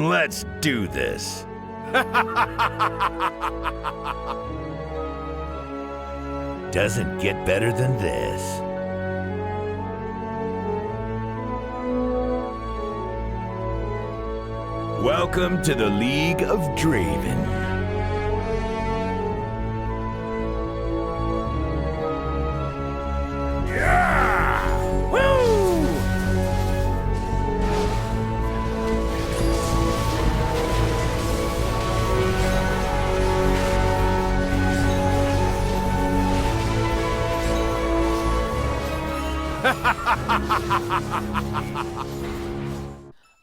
Let's do this. Doesn't get better than this. Welcome to the League of Draven.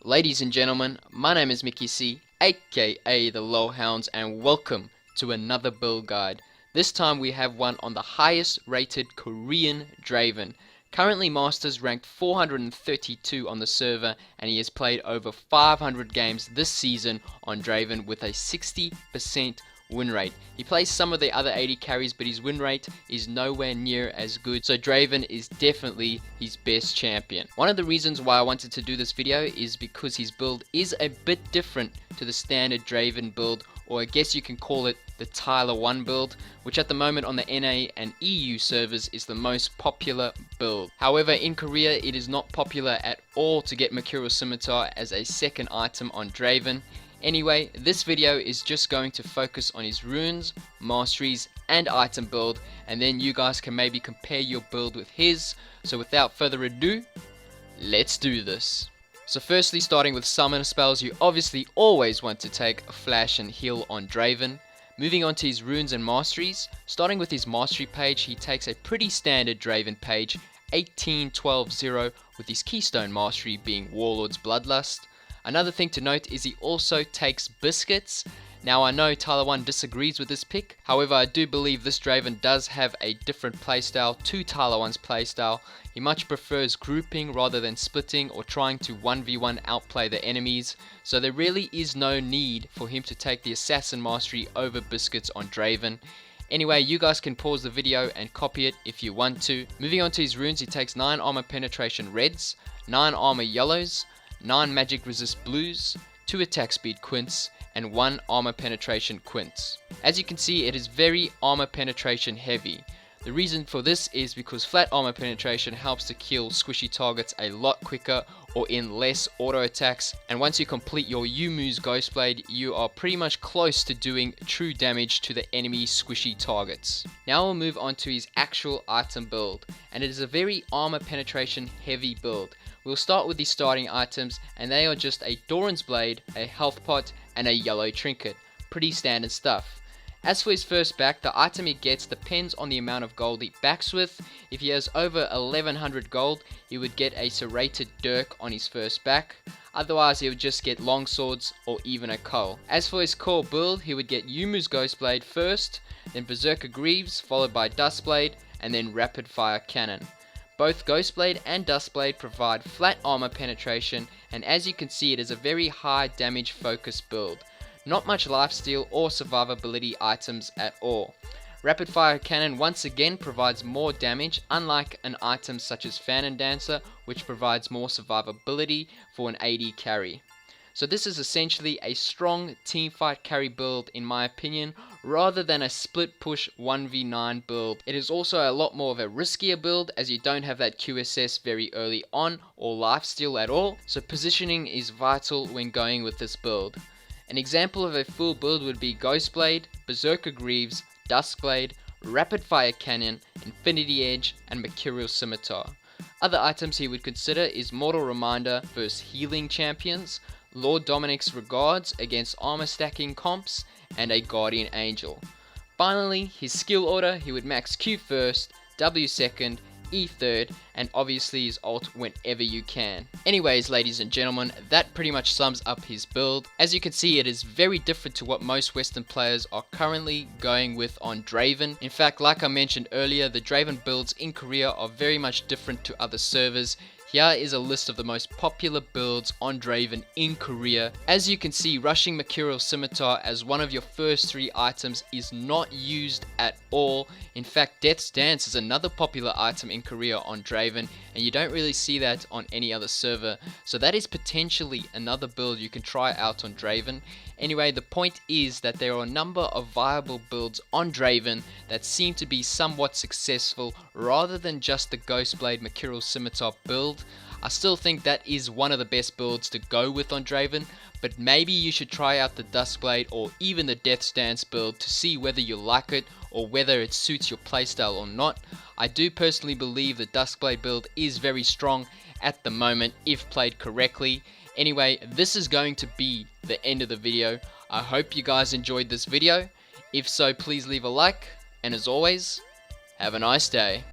Ladies and gentlemen, my name is Mickey C, aka TheLoLHounds, and welcome to another build guide. This time we have one on the highest rated Korean Draven. Currently Masters ranked 432 on the server, and he has played over 500 games this season on Draven with a 60% win rate. He plays some of the other 80 carries, but his win rate is nowhere near as good, so Draven is definitely his best champion. One of the reasons why I wanted to do this video is because his build is a bit different to the standard Draven build, or I guess you can call it the Tyler 1 build, which at the moment on the NA and EU servers is the most popular build. However, in Korea it is not popular at all to get Mercurial Scimitar as a second item on Draven. Anyway, this video is just going to focus on his runes, masteries, and item build, and then you guys can maybe compare your build with his. So without further ado, let's do this. So firstly, starting with summon spells, you obviously always want to take a flash and heal on Draven. Moving on to his runes and masteries, starting with his mastery page, he takes a pretty standard Draven page, 18-12-0, with his keystone mastery being Warlord's Bloodlust. Another thing to note is he also takes biscuits. Now I know Tyler 1 disagrees with this pick, however I do believe this Draven does have a different playstyle to Tyler 1's playstyle. He much prefers grouping rather than splitting or trying to 1v1 outplay the enemies, so there really is no need for him to take the assassin mastery over biscuits on Draven. Anyway, you guys can pause the video and copy it if you want to. Moving on to his runes, he takes 9 armor penetration reds, 9 armor yellows, 9 magic resist blues, 2 attack speed quints, and 1 armor penetration quints. As you can see, it is very armor penetration heavy. The reason for this is because flat armor penetration helps to kill squishy targets a lot quicker or in less auto attacks, and once you complete your Yumu's Ghostblade, you are pretty much close to doing true damage to the enemy squishy targets. Now we'll move on to his actual item build, and it is a very armor penetration heavy build. We'll start with the starting items, and they are just a Doran's Blade, a health pot, and a yellow trinket. Pretty standard stuff. As for his first back, the item he gets depends on the amount of gold he backs with. If he has over 1100 gold, he would get a serrated dirk on his first back. Otherwise, he would just get long swords or even a cull. As for his core build, he would get Yumu's Ghostblade first, then Berserker Greaves, followed by Dustblade, and then Rapid Fire Cannon. Both Ghostblade and Dustblade provide flat armor penetration, and as you can see, it is a very high damage focused build. Not much lifesteal or survivability items at all. Rapid Fire Cannon once again provides more damage, unlike an item such as Fan and Dancer, which provides more survivability for an AD carry. So this is essentially a strong teamfight carry build in my opinion, rather than a split push 1v9 build. It is also a lot more of a riskier build, as you don't have that QSS very early on or lifesteal at all, so positioning is vital when going with this build. An example of a full build would be Ghostblade, Berserker Greaves, Duskblade, Rapid Fire Cannon, Infinity Edge, and Mercurial Scimitar. Other items he would consider is Mortal Reminder versus healing champions, Lord Dominic's Regards against armor stacking comps, and a Guardian Angel. Finally, his skill order, he would max Q first, W second, E third, and obviously his ult whenever you can. Anyways, ladies and gentlemen, that pretty much sums up his build. As you can see, it is very different to what most Western players are currently going with on Draven. In fact, like I mentioned earlier, the Draven builds in Korea are very much different to other servers. Here is a list of the most popular builds on Draven in Korea. As you can see, rushing Mercurial Scimitar as one of your first 3 items is not used at all. In fact, Death's Dance is another popular item in Korea on Draven, and you don't really see that on any other server. So that is potentially another build you can try out on Draven. Anyway, the point is that there are a number of viable builds on Draven that seem to be somewhat successful rather than just the Ghostblade Mercurial Scimitar build. I still think that is one of the best builds to go with on Draven, but maybe you should try out the Duskblade or even the Death's Dance build to see whether you like it or whether it suits your playstyle or not. I do personally believe the Duskblade build is very strong at the moment if played correctly. Anyway, this is going to be the end of the video. I hope you guys enjoyed this video. If so, please leave a like, and as always, have a nice day.